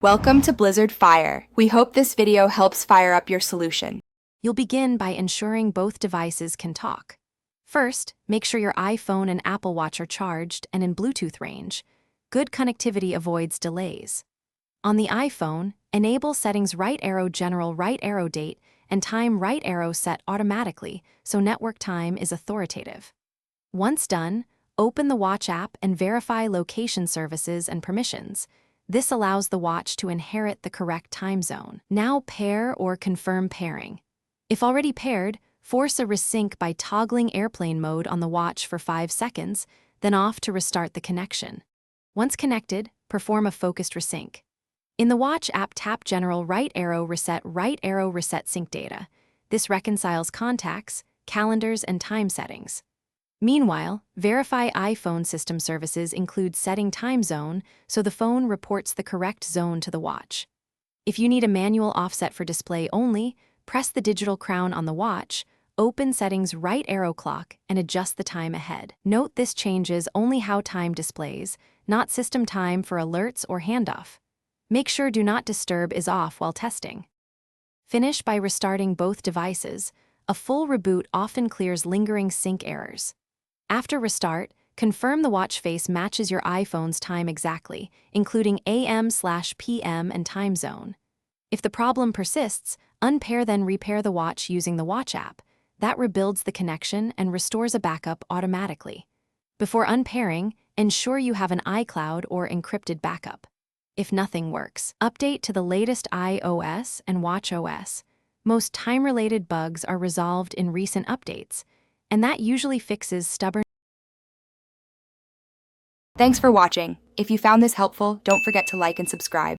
Welcome to Blizzard Fire. We hope this video helps fire up your solution. You'll begin by ensuring both devices can talk. First, make sure your iPhone and Apple Watch are charged and in Bluetooth range. Good connectivity avoids delays. On the iPhone, enable settings right arrow general right arrow date and time right arrow set automatically so network time is authoritative. Once done, open the Watch app and verify location services and permissions. This allows the watch to inherit the correct time zone. Now pair or confirm pairing. If already paired, force a resync by toggling airplane mode on the watch for 5 seconds, then off to restart the connection. Once connected, perform a focused resync. In the Watch app, tap General right arrow reset sync data. This reconciles contacts, calendars, and time settings. Meanwhile, verify iPhone system services include setting time zone so the phone reports the correct zone to the watch. If you need a manual offset for display only, press the digital crown on the watch, open settings right arrow clock, and adjust the time ahead. Note this changes only how time displays, not system time for alerts or handoff. Make sure Do Not Disturb is off while testing. Finish by restarting both devices. A full reboot often clears lingering sync errors. After restart, confirm the watch face matches your iPhone's time exactly, including AM/PM and time zone. If the problem persists, unpair then repair the watch using the Watch app. That rebuilds the connection and restores a backup automatically. Before unpairing, ensure you have an iCloud or encrypted backup. If nothing works, update to the latest iOS and watchOS. Most time-related bugs are resolved in recent updates, and that usually fixes stubborn. Thanks for watching. If you found this helpful, don't forget to like and subscribe.